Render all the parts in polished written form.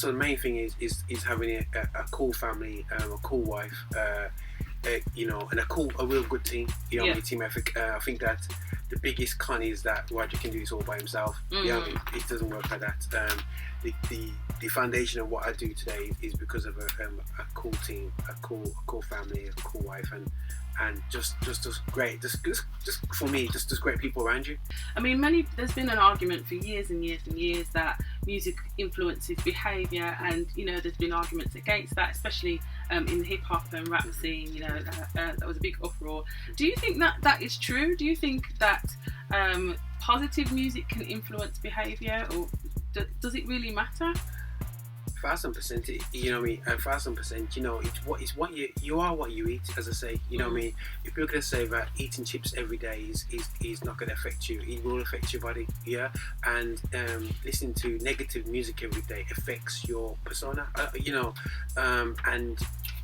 So the main thing is having a cool family, a cool wife, you know, and a real good team. You know, team ethic. I think that the biggest con is that Roger can do this all by himself. You know, it doesn't work like that. The foundation of what I do today is because of a cool team, a cool family, a cool wife, and just great, just for me, just great people around you. I mean, there's been an argument for years and years and years that music influences behaviour, and you know, there's been arguments against that, especially in the hip hop and rap scene. You know, that was a big uproar. Do you think that is true? Do you think that positive music can influence behaviour, or does it really matter? 1,000%, you know what I mean? 1,000%, you know, it's what you are what you eat, as I say, you know what I mean? If you're going to say that eating chips every day is not going to affect you, it will affect your body, yeah? And listening to negative music every day affects your persona, you know, and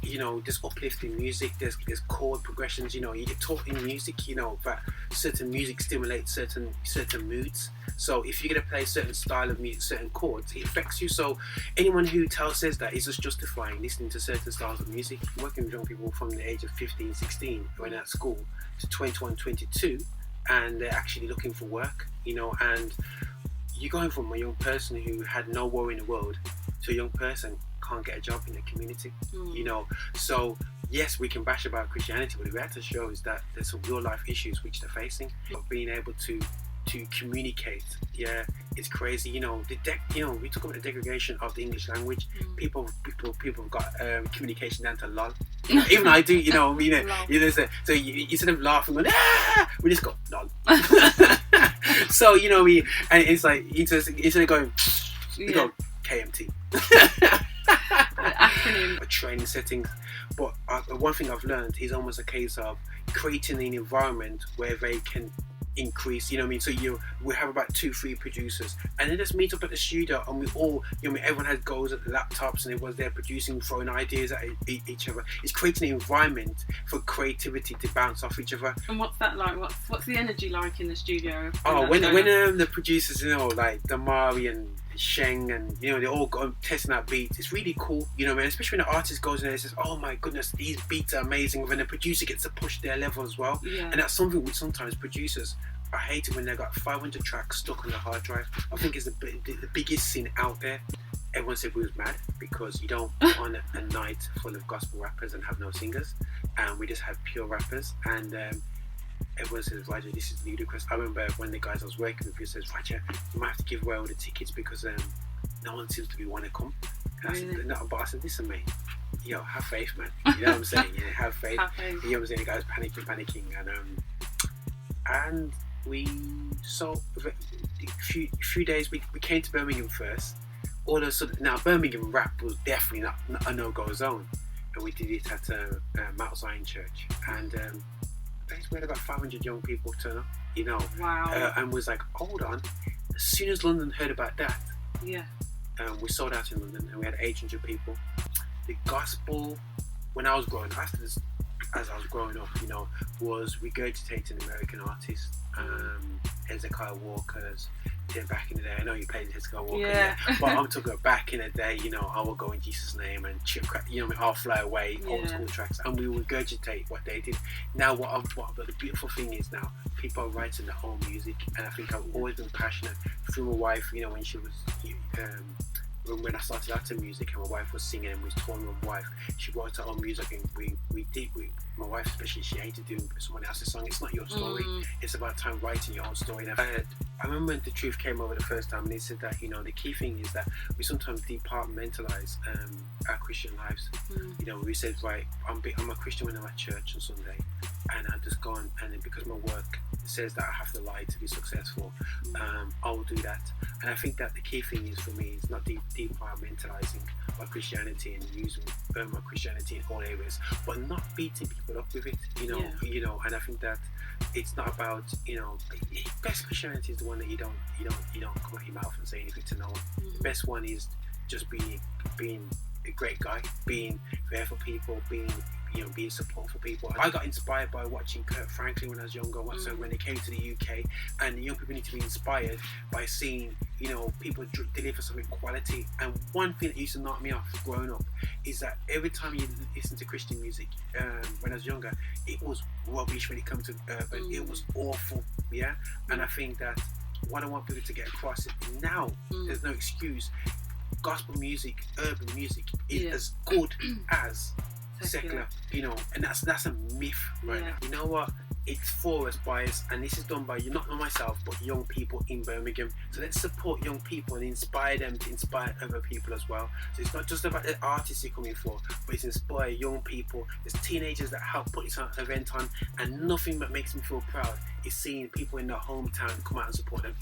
you know, there's uplifting music, there's chord progressions, you know, you're taught in music, you know, that certain music stimulates certain moods. So if you're going to play a certain style of music, certain chords, it affects you. So anyone who says that is just justifying listening to certain styles of music. I'm working with young people from the age of 15, 16, when at school, to 21, 22, and they're actually looking for work, you know, and you're going from a young person who had no worry in the world to a young person can't get a job in the community, you know. So yes, we can bash about Christianity, but the reality show is that there's some real life issues which they're facing. But being able to communicate, yeah, it's crazy. You know, you know, we talk about the degradation of the English language. People have got communication down to lol. Even I do, you know. You know, so instead of laughing, we just go lol. So you know, and it's like instead of going, we go KMT. Training settings, but one thing I've learned is almost a case of creating an environment where they can increase, you know what I mean? So we have about 2-3 producers, and then just meet up at the studio, and we all, you know, everyone had goals at the laptops, and everyone's there producing, throwing ideas at each other. It's creating an environment for creativity to bounce off each other. And what's that like? What's the energy like in the studio? When the producers, you know, like Damari and Sheng, and you know, they all go testing out beats. It's really cool, you know what I mean? Especially when the artist goes in there and says, oh my goodness, these beats are amazing, when the producer gets to push their level as well. And that's something which sometimes producers, I hate it when they've got 500 tracks stuck on the hard drive. I think it's the biggest sin out there. Everyone said we was mad because you don't put on a night full of gospel rappers and have no singers, and we just have pure rappers. And everyone says, Roger, this is ludicrous. I remember when the guys I was working with says, Roger, you might have to give away all the tickets because no one seems to want to come. And I said, no, but I said, listen, mate, yo, have faith, man. You know what I'm saying? Yeah, have faith. You know what I'm saying? The guys panicking, and we saw a few days. We came to Birmingham first. All of a sudden, now Birmingham rap was definitely not a no-go zone, and we did it at Mount Zion Church, and we had about 500 young people turn up, you know. Wow. And was like, hold on. As soon as London heard about that, we sold out in London, and we had 800 people. The gospel, when I was growing up, as I was growing up, you know, was regurgitating American artists, Hezekiah Walker's. Yeah, back in the day, I know you played Hezekiah Walker, but I'm talking about back in the day, you know, I will go in Jesus' name and you know, I'll fly away, old school tracks, and we regurgitate what they did. Now, what the beautiful thing is now, people are writing their own music, and I think I've always been passionate through my wife, you know, when she was, when I started out in music and my wife was singing and we was touring with my wife, she wrote her own music, and my wife especially, she hated doing someone else's song. It's not your story, it's about time writing your own story. And I remember when The Truth came over the first time, and he said that, you know, the key thing is that we sometimes departmentalize our Christian lives. You know, we said, right, I'm a Christian when I'm at church on Sunday, and I just go on, and then because my work says that I have to lie to be successful, I will do that. And I think that the key thing is, for me, is not departmentalizing my Christianity and using my Christianity in all areas, but not beating people up with it, you know. And I think that it's not about, you know, best Christianity is the one that you don't come out your mouth and say anything to no one. The best one is just being a great guy, being there for people, being, being support for people. I got inspired by watching Kirk Franklin when I was younger. So when they came to the UK, and young people need to be inspired by seeing people deliver something quality. And one thing that used to knock me off growing up is that every time you listen to Christian music, when I was younger, it was rubbish when it comes to urban. It was awful, and I think that what I want people to get across is now there's no excuse. Gospel music, urban music is as good as secular, and that's a myth right now. You know what? It's for us, by us, and this is done by not myself, but young people in Birmingham. So let's support young people and inspire them to inspire other people as well. So it's not just about the artists you're coming for, but it's inspire young people. There's teenagers that help put this event on, and nothing that makes me feel proud is seeing people in their hometown come out and support them.